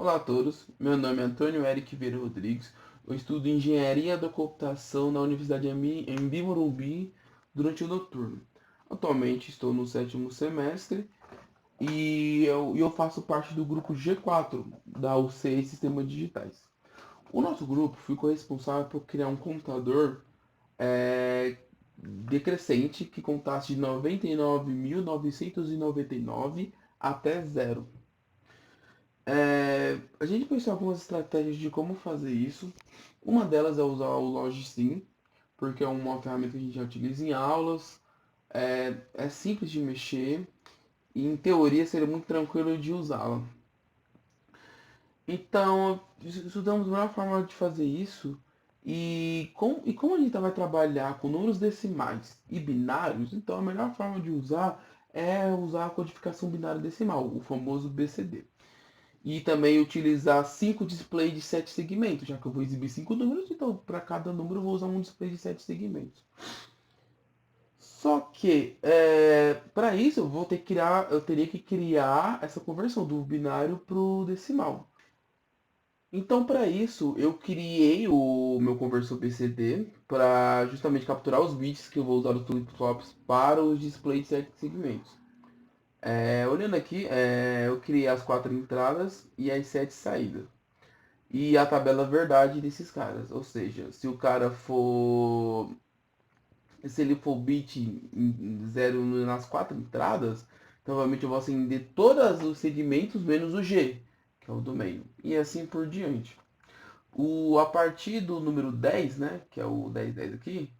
Olá a todos, meu nome é Antônio Eric Vieira Rodrigues, eu estudo Engenharia da Computação na Universidade Embi Morumbi durante o noturno. Atualmente estou no sétimo semestre e eu faço parte do grupo G4 da UC Sistemas Digitais. O nosso grupo ficou responsável por criar um computador decrescente que contasse de 99.999 até zero. A gente pensou em algumas estratégias de como fazer isso. Uma delas é usar o LogSim, porque é uma ferramenta que a gente já utiliza em aulas, é simples de mexer e, em teoria, seria muito tranquilo de usá-la. Então, estudamos a melhor forma de fazer isso e como a gente vai trabalhar com números decimais e binários, então a melhor forma de usar é usar a codificação binária decimal, o famoso BCD. E também utilizar 5 displays de 7 segmentos, já que eu vou exibir 5 números, então para cada número eu vou usar um display de 7 segmentos. Só que para isso eu teria que criar essa conversão do binário para o decimal. Então para isso eu criei o meu conversor BCD para justamente capturar os bits que eu vou usar nos flip-flops para os displays de 7 segmentos. Olhando aqui, eu criei as 4 entradas e as 7 saídas e a tabela verdade desses caras. Ou seja, se ele for bit em zero nas 4 entradas, então provavelmente eu vou acender todos os segmentos menos o G, que é o do meio, e assim por diante. A partir do número 10, né, que é o 1010 aqui,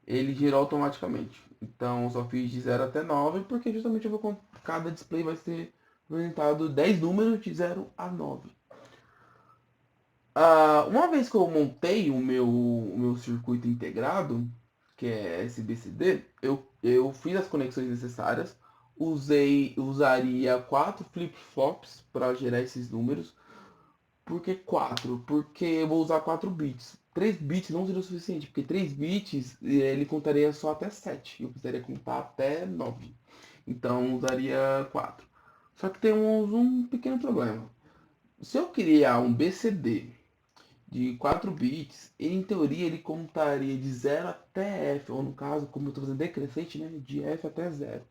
ele girou automaticamente. Então eu só fiz de 0 até 9, porque justamente cada display vai ser representado 10 números de 0 a 9. Uma vez que eu montei o meu circuito integrado, que é SBCD, eu fiz as conexões necessárias, usaria 4 flip-flops para gerar esses números. Por que 4? Porque eu vou usar 4 bits. 3 bits não seria o suficiente, porque 3 bits ele contaria só até 7. Eu precisaria contar até 9. Então usaria 4. Só que temos um pequeno problema. Se eu criar um BCD de 4 bits, em teoria ele contaria de 0 até F, ou no caso, como eu estou fazendo decrescente, né, de F até 0.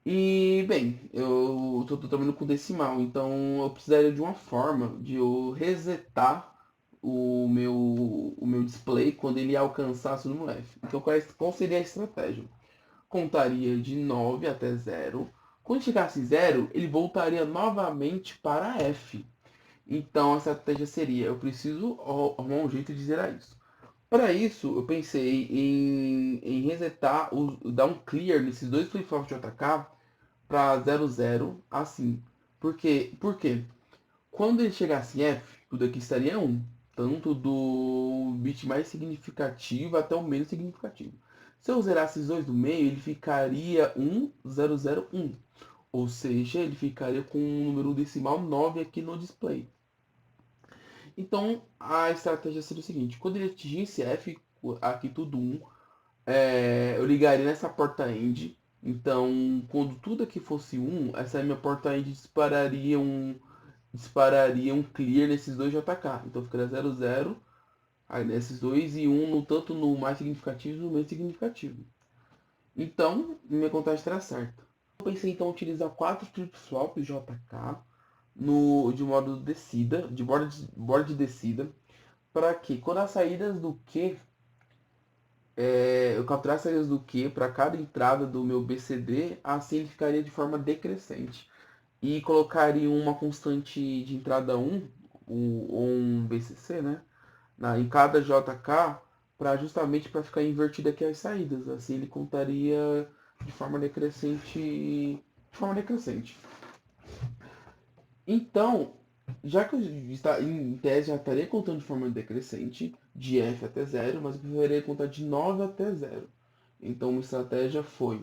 E, bem, eu estou trabalhando com decimal, então eu precisaria de uma forma de eu resetar o meu display quando ele alcançasse o número F. Então, qual seria a estratégia? Contaria de 9 até 0. Quando chegasse 0, ele voltaria novamente para F. Então a estratégia seria, eu preciso arrumar um jeito de zerar isso. Para isso, eu pensei em resetar, dar um clear nesses dois flip-flops de JK para 00 assim. Por quê? Quando ele chegasse em F, tudo aqui estaria 1. Tanto do bit mais significativo até o menos significativo. Se eu zerasse esses dois do meio, ele ficaria 1001. Ou seja, ele ficaria com um número decimal 9 aqui no display. Então, a estratégia seria o seguinte: quando ele atingisse F, aqui tudo 1, eu ligaria nessa porta end. Então, quando tudo aqui fosse 1, essa minha porta end dispararia um clear nesses dois JK. Então, ficaria 00, aí nesses dois e 1 tanto no mais significativo e no menos significativo. Então, minha contagem estará certa. Eu pensei então em utilizar 4 flip-flops JK de modo descida, de borda de descida, para que quando as saídas do Q, eu capturasse as saídas do Q para cada entrada do meu BCD, assim ele ficaria de forma decrescente. E colocaria uma constante de entrada 1, ou um BCC, né? Em cada JK, justamente para ficar invertido aqui as saídas. Assim ele contaria de forma decrescente. De forma decrescente. Então, já que em tese já estaria contando de forma decrescente, de F até 0, mas eu preferiria contar de 9 até 0. Então, uma estratégia foi,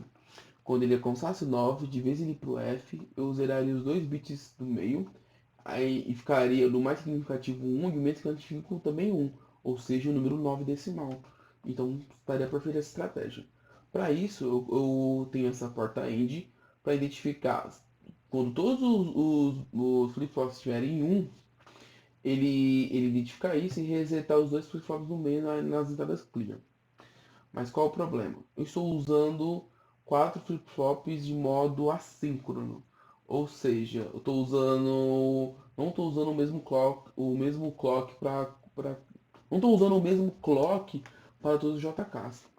quando ele alcançasse 9, de vez em ir para o F, eu zeraria os dois bits do meio, aí e ficaria no mais significativo 1 e o menos significativo também 1, ou seja, o número 9 decimal. Então, estaria perfeita essa estratégia. Para isso, eu tenho essa porta end para identificar quando todos os flip-flops estiverem em 1, ele identifica isso e resetar os dois flip-flops no meio nas entradas clear. Mas qual o problema? Eu estou usando 4 flip-flops de modo assíncrono. Ou seja, eu estou usando. Não estou usando o mesmo clock não estou usando o mesmo clock para todos os JKs.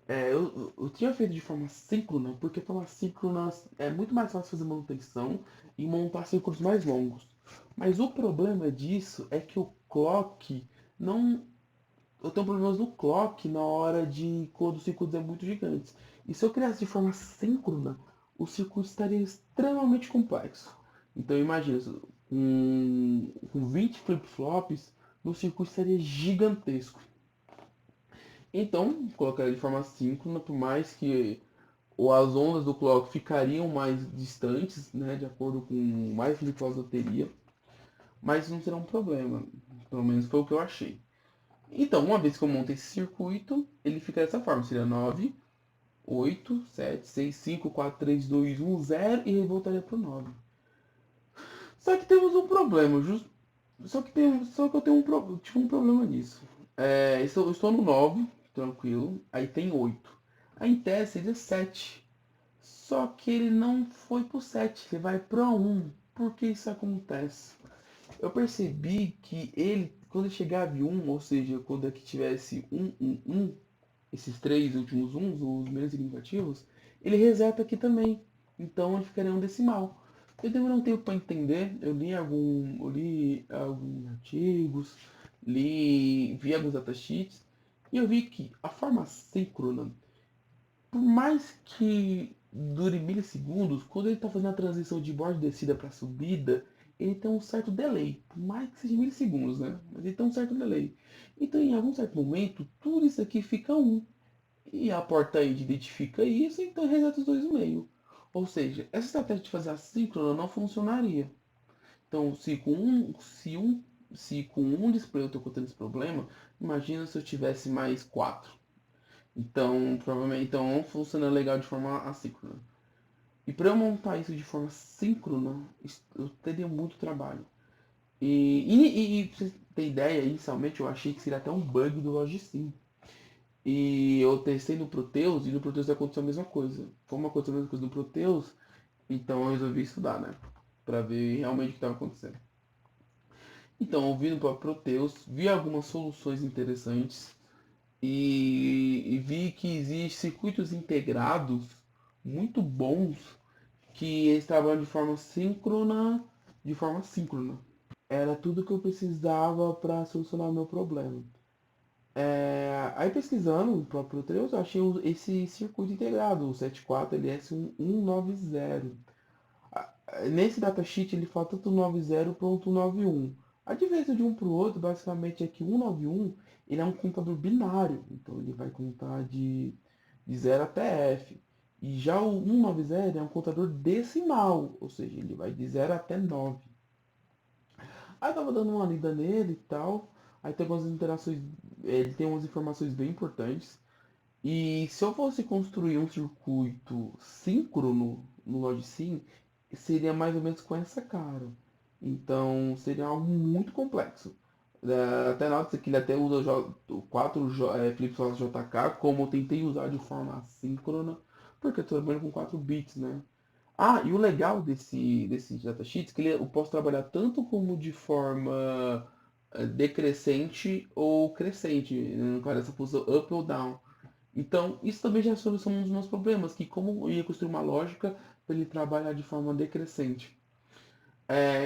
Eu tinha feito de forma síncrona, porque forma síncrona é muito mais fácil fazer manutenção e montar ciclos mais longos. Mas o problema disso é que o clock não. Eu tenho problemas no clock na hora de quando os ciclos é muito gigantes. E se eu criasse de forma síncrona, o circuito estaria extremamente complexo. Então imagina, com 20 flip-flops, o circuito estaria gigantesco. Então, colocaria de forma síncrona, por mais que as ondas do clock ficariam mais distantes, né, de acordo com mais flip-flops eu teria, mas não será um problema. Pelo menos foi o que eu achei. Então, uma vez que eu monto esse circuito, ele fica dessa forma. Seria 9, 8, 7, 6, 5, 4, 3, 2, 1, 0 e ele voltaria para o 9. Só que temos um problema. Só que eu tenho um problema nisso. Eu estou no 9, tranquilo. Aí tem 8. Aí em tese seria 7. Só que ele não foi pro 7, ele vai para 1. Por que isso acontece? Eu percebi que ele, quando chegava em 1, ou seja, quando aqui tivesse 1, 1, 1, esses três últimos 1, os menos significativos, ele reseta aqui também. Então ele ficaria um decimal. Eu demorei um tempo para entender, eu li alguns artigos, vi alguns datasheets, e eu vi que a forma síncrona, por mais que dure milissegundos, quando ele está fazendo a transição de borda de descida para subida, ele tem um certo delay, por mais que seja milissegundos, né? Mas ele tem um certo delay. Então, em algum certo momento, tudo isso aqui fica 1. E a porta id identifica isso, então reseta os dois no meio. Ou seja, essa estratégia de fazer assíncrona não funcionaria. Então, se com um display eu estou contendo esse problema, imagina se eu tivesse mais 4. Então, provavelmente não funciona legal de forma assíncrona. E para eu montar isso de forma síncrona, eu teria muito trabalho. E pra você ter ideia, inicialmente eu achei que seria até um bug do Logisim. E eu testei no Proteus e no Proteus aconteceu a mesma coisa. Como aconteceu a mesma coisa no Proteus, então eu resolvi estudar, né? Para ver realmente o que estava acontecendo. Então, ouvindo para Proteus, vi algumas soluções interessantes e vi que existem circuitos integrados muito bons que eles trabalham de forma síncrona. Era tudo que eu precisava para solucionar o meu problema. Aí pesquisando o próprio Trails, eu achei esse circuito integrado, o 74LS1190. Nesse datasheet ele fala tanto 90 quanto 91. A diferença de um para o outro basicamente é que o 191 ele é um contador binário, então ele vai contar de 0 até F. E já o 190 é um contador decimal, ou seja, ele vai de 0 até 9. Aí eu tava dando uma lida nele e tal. Aí tem algumas interações, ele tem umas informações bem importantes. E se eu fosse construir um circuito síncrono no LogSim, seria mais ou menos com essa cara. Então seria algo muito complexo. Até nota que ele até usa 4 flip-flops JK, como eu tentei usar de forma assíncrona, porque eu estou trabalhando com 4 bits, né? Ah, e o legal desse datasheet é que eu posso trabalhar tanto como de forma decrescente ou crescente, no caso essa função up ou down. Então, isso também já soluciona um dos meus problemas, que como eu ia construir uma lógica para ele trabalhar de forma decrescente.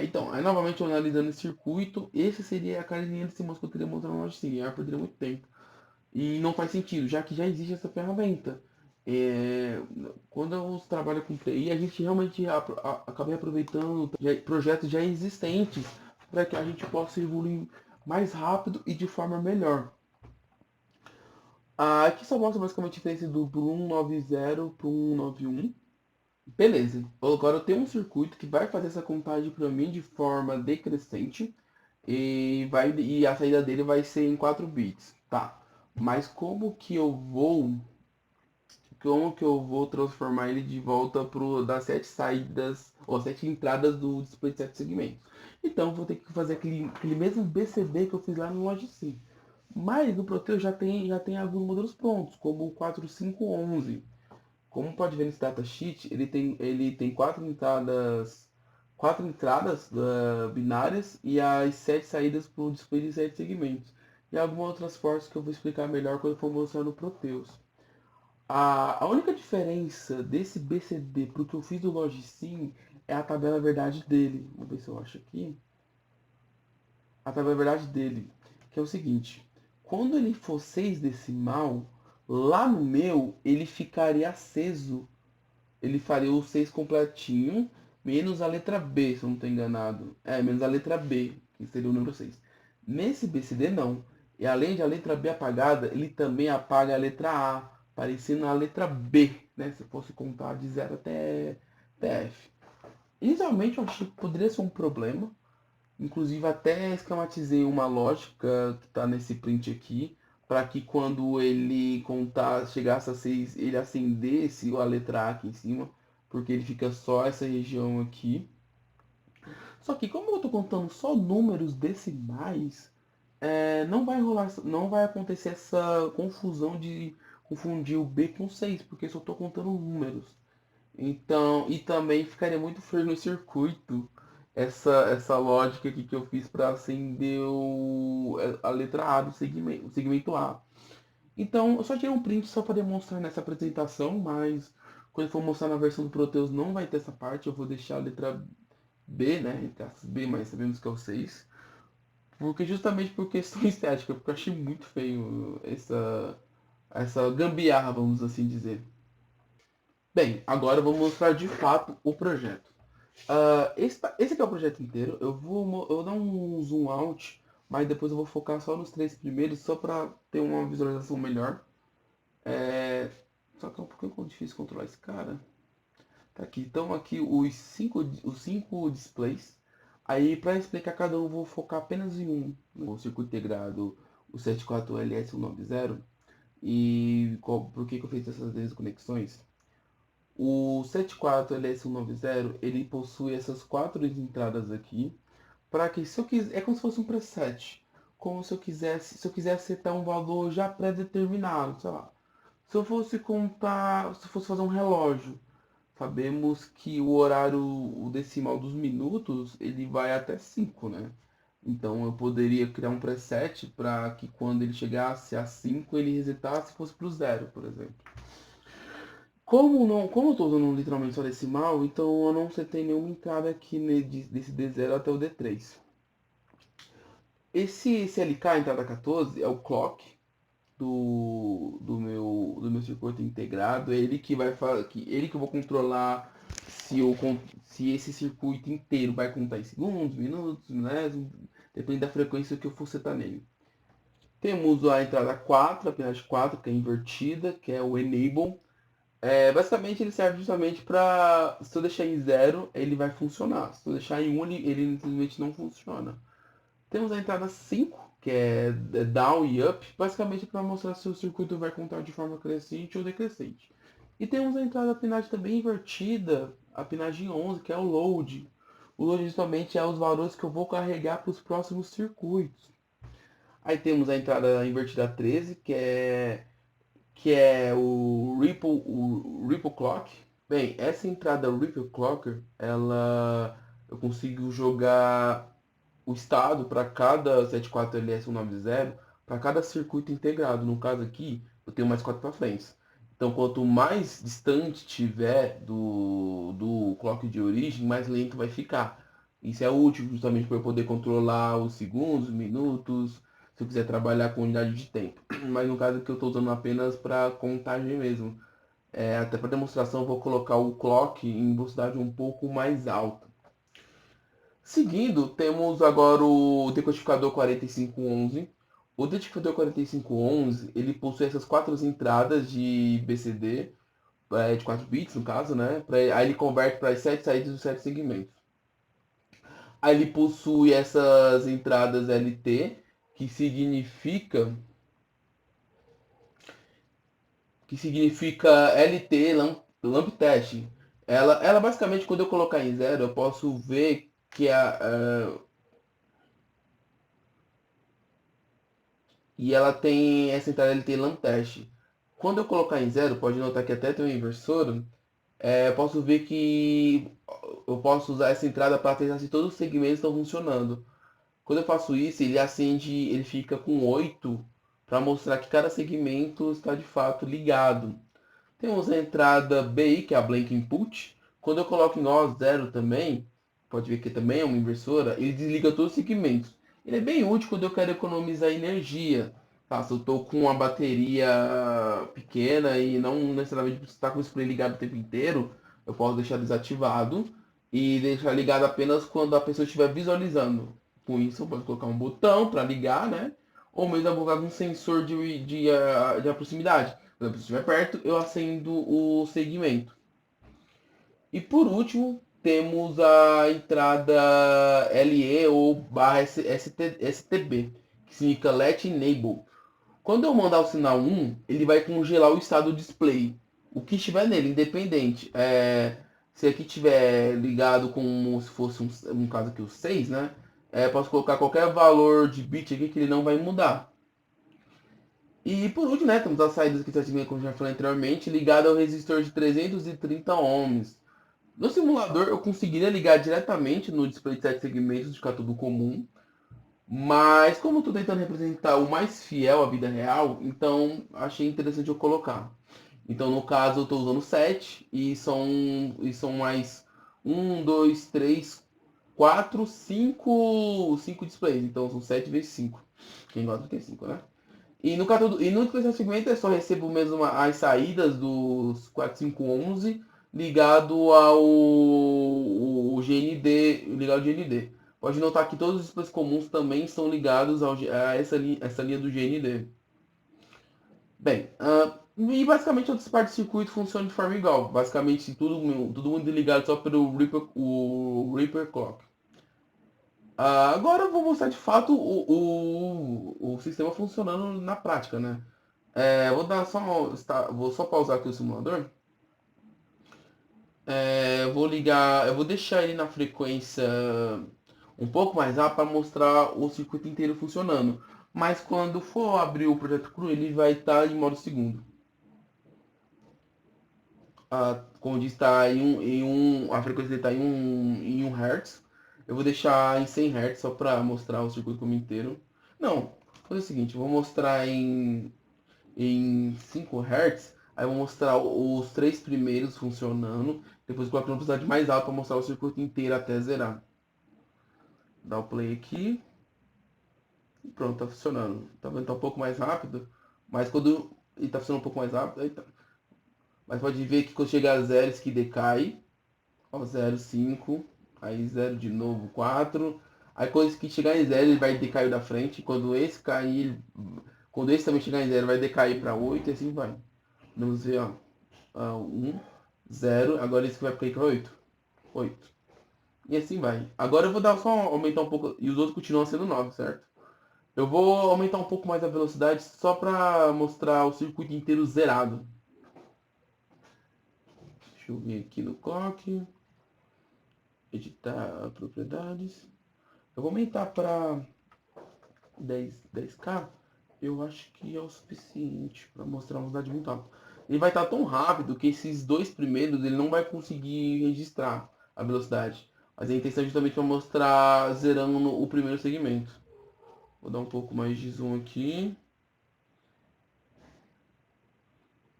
Então, aí novamente eu analisando esse circuito, esse seria a carinha de simulador que eu queria montar na lógica, sim, aí eu perderia muito tempo. E não faz sentido, já que já existe essa ferramenta. É, quando eu trabalho com TI, a gente realmente acaba aproveitando projetos já existentes para que a gente possa evoluir mais rápido e de forma melhor. Aqui só mostra basicamente a diferença do 190 para o 191. Beleza. Agora eu tenho um circuito que vai fazer essa contagem para mim de forma decrescente e a saída dele vai ser em 4 bits. Tá. Mas como que eu vou como que eu vou transformar ele de volta das 7 saídas, ou 7 entradas do display de 7 segmentos. Então eu vou ter que fazer aquele mesmo BCD que eu fiz lá no Logic. Mas no Proteus já tem alguns modelos prontos, como o 4511. Como pode ver nesse datasheet, ele tem quatro entradas binárias e as 7 saídas para o display de 7 segmentos. E algumas outras formas que eu vou explicar melhor quando eu for mostrar no Proteus. A única diferença desse BCD para o que eu fiz do Logicim é a tabela verdade dele. Vamos ver se eu acho aqui. A tabela verdade dele, que é o seguinte: quando ele for 6 decimal, lá no meu ele ficaria aceso. Ele faria o 6 completinho, menos a letra B, se eu não estou enganado. Menos a letra B, que seria o número 6. Nesse BCD não. E além de a letra B apagada, ele também apaga a letra A, parecendo a letra B, né? Se fosse contar de 0 até F. Inicialmente eu achei que poderia ser um problema. Inclusive até esquematizei uma lógica que está nesse print aqui, para que quando ele contar, chegasse a 6, ele acendesse a letra A aqui em cima, porque ele fica só essa região aqui. Só que como eu estou contando só números decimais, não vai rolar, não vai acontecer essa confusão de confundir o B com 6, porque eu só estou contando números. Então, e também ficaria muito feio no circuito essa lógica aqui que eu fiz para acender a letra A do segmento, o segmento A. Então, eu só tirei um print só para demonstrar nessa apresentação, mas quando eu for mostrar na versão do Proteus não vai ter essa parte, eu vou deixar a letra B, né, entre aspas, B, mas sabemos que é o 6, porque justamente por questão estética, porque eu achei muito feio essa gambiarra, vamos assim dizer. Bem, agora eu vou mostrar de fato o projeto. Esse aqui é o projeto inteiro. Eu vou dar um zoom out, mas depois eu vou focar só nos 3 primeiros, só para ter uma visualização melhor. Só que é um pouquinho difícil controlar esse cara. Tá aqui, então aqui os cinco displays. Aí para explicar cada um, eu vou focar apenas em um. O circuito integrado, o 74LS190. E por que eu fiz essas desconexões? O 74LS190 ele possui essas 4 entradas aqui, para que se eu quiser, é como se fosse um preset, como se eu quisesse setar um valor já pré-determinado, sei lá. Se eu fosse fazer um relógio, sabemos que o horário, o decimal dos minutos, ele vai até 5, né? Então eu poderia criar um preset para que quando ele chegasse a 5 ele resetasse e fosse para o 0, por exemplo. Como eu estou usando literalmente só decimal, então eu não setei nenhuma entrada aqui desse D0 até o D3. Esse CLK, entrada 14, é o clock do meu circuito integrado. É ele que vai ele que eu vou controlar se esse circuito inteiro vai contar em segundos, minutos, milésimos, depende da frequência que eu for setar nele. Temos a entrada 4, a pinagem 4, que é invertida, que é o enable. Basicamente ele serve justamente para, se eu deixar em 0, ele vai funcionar. Se eu deixar em 1, ele simplesmente não funciona. Temos a entrada 5, que é down e up, basicamente para mostrar se o circuito vai contar de forma crescente ou decrescente. E temos a entrada pinagem também invertida, a pinagem 11, que é o load. O load justamente é os valores que eu vou carregar para os próximos circuitos. Aí temos a entrada invertida 13, que é o Ripple Clock. Bem, essa entrada Ripple Clocker, eu consigo jogar o estado para cada 74LS190, para cada circuito integrado. No caso aqui, eu tenho mais 4 para frente. Então, quanto mais distante tiver do clock de origem, mais lento vai ficar. Isso é útil justamente para eu poder controlar os segundos, minutos, se eu quiser trabalhar com unidade de tempo. Mas no caso aqui eu estou usando apenas para contagem mesmo. Até para demonstração eu vou colocar o clock em velocidade um pouco mais alta. Seguindo, temos agora o decodificador 4511. O decodificador 4511 ele possui essas 4 entradas de BCD, de 4 bits no caso, né? Aí ele converte para as 7 saídas dos 7 segmentos. Aí ele possui essas entradas LT, que significa que significa LT, Lamp Test. Ela basicamente, quando eu colocar em zero, eu posso ver que e ela tem essa entrada LT Lamp Test. Quando eu colocar em zero, pode notar que até tem uma inversora, eu posso ver que eu posso usar essa entrada para testar se todos os segmentos estão funcionando. Quando eu faço isso, ele acende, ele fica com 8 para mostrar que cada segmento está de fato ligado. Temos a entrada BI, que é a Blank Input. Quando eu coloco em O0 também, pode ver que também é uma inversora, ele desliga todos os segmentos. Ele é bem útil quando eu quero economizar energia. Tá? Se eu estou com uma bateria pequena e não necessariamente precisa estar com o display ligado o tempo inteiro, eu posso deixar desativado e deixar ligado apenas quando a pessoa estiver visualizando. Com isso, eu posso colocar um botão para ligar, né? Ou mesmo eu vou colocar um sensor de proximidade. Por exemplo, se estiver perto, eu acendo o segmento. E por último, temos a entrada LE ou barra STB, que significa Let Enable. Quando eu mandar o sinal 1, ele vai congelar o estado do display. O que estiver nele, independente. Se aqui estiver ligado como se fosse um caso aqui o 6, né? Posso colocar qualquer valor de bit aqui que ele não vai mudar. E por último, né, temos as saídas que está como já falei anteriormente, ligada ao resistor de 330 ohms. No simulador eu conseguiria ligar diretamente no display de 7 segmentos, ficar tudo comum, mas como eu estou tentando representar o mais fiel à vida real, então achei interessante eu colocar. Então no caso eu estou usando 7 e são mais um 2 3 4 5 displays, então são 7 vezes 5. Quem gosta tem 5, né? E no segmento eu só recebo mesmo as saídas dos 4511 ligado ao o GND, ligado ao GND. Pode notar que todos os displays comuns também são ligados a essa linha do GND. Bem, e basicamente outras partes do circuito funcionam de forma igual. Basicamente tudo mundo ligado só pelo Reaper Clock. Agora eu vou mostrar de fato o sistema funcionando na prática, né? Vou só pausar aqui o simulador. Eu vou deixar ele na frequência um pouco mais alta para mostrar o circuito inteiro funcionando. Mas quando for abrir o projeto cru, ele vai estar em modo segundo. Como diz, está a frequência dele está em um Hz. Eu vou deixar em 100 Hz só para mostrar o circuito como inteiro. Não, vou fazer o seguinte, eu vou mostrar em 5 Hz, aí eu vou mostrar os três primeiros funcionando, depois coloco na velocidade mais alta para mostrar o circuito inteiro até zerar. Dá o play aqui, e pronto, tá funcionando. Tá vendo? Tá um pouco mais rápido, mas quando ele tá funcionando um pouco mais rápido, aí tá. Mas pode ver que quando chega a zero, isso que decai, ó, 0, 5, aí 0 de novo, 4. Aí quando esse que chegar em zero, ele vai decair da frente, quando esse também chegar em zero, vai decair para 8 e assim vai. Vamos ver, ó. 1, 0, agora esse que vai para 8. 8. E assim vai. Agora eu vou dar só aumentar um pouco, e os outros continuam sendo 9, certo? Eu vou aumentar um pouco mais a velocidade só para mostrar o circuito inteiro zerado. Deixa eu vir aqui no clock, editar propriedades. Eu vou aumentar para 10K. Eu acho que é o suficiente para mostrar uma velocidade muito rápida. Ele vai estar tão rápido que esses dois primeiros ele não vai conseguir registrar a velocidade. Mas a intenção é justamente para mostrar zerando o primeiro segmento. Vou dar um pouco mais de zoom aqui.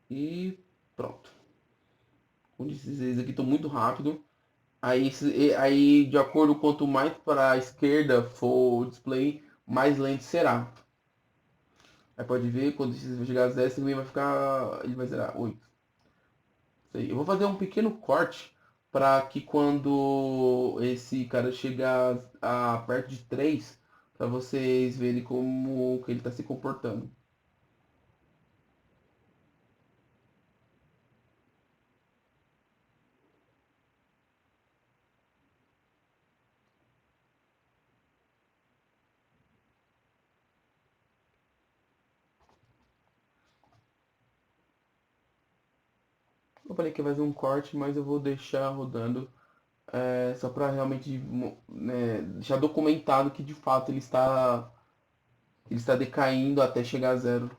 E pronto. Como esses aqui estão muito rápido. Aí, de acordo quanto mais para a esquerda for o display, mais lento será. Aí pode ver, quando você chegar a 0, esse também vai ficar. Ele vai zerar 8. Eu vou fazer um pequeno corte para que quando esse cara chegar a perto de 3, para vocês verem como que ele está se comportando. Eu falei que ia fazer um corte, mas eu vou deixar rodando só para realmente né, deixar documentado que de fato ele está decaindo até chegar a zero.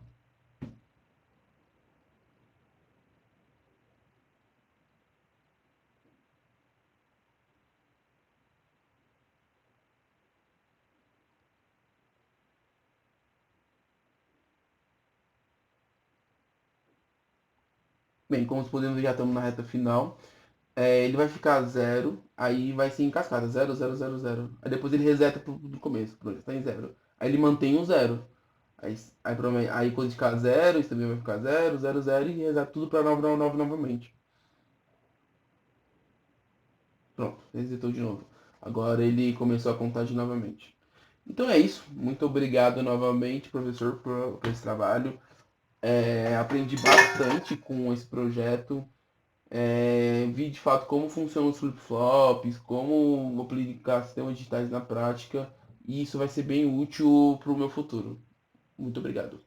Bem, como podemos ver, já estamos na reta final. Ele vai ficar zero, aí vai ser em cascata, zero, zero, zero, zero. Aí depois ele reseta do começo, pronto, está em zero. Aí ele mantém um zero. Aí quando ficar zero, isso também vai ficar zero, zero, zero e reseta tudo para 999 novamente. Pronto, resetou de novo. Agora ele começou a contagem novamente. Então é isso. Muito obrigado novamente, professor, por esse trabalho. Aprendi bastante com esse projeto. Vi de fato como funcionam os flip-flops, como aplicar sistemas digitais na prática. E isso vai ser bem útil para o meu futuro. Muito obrigado.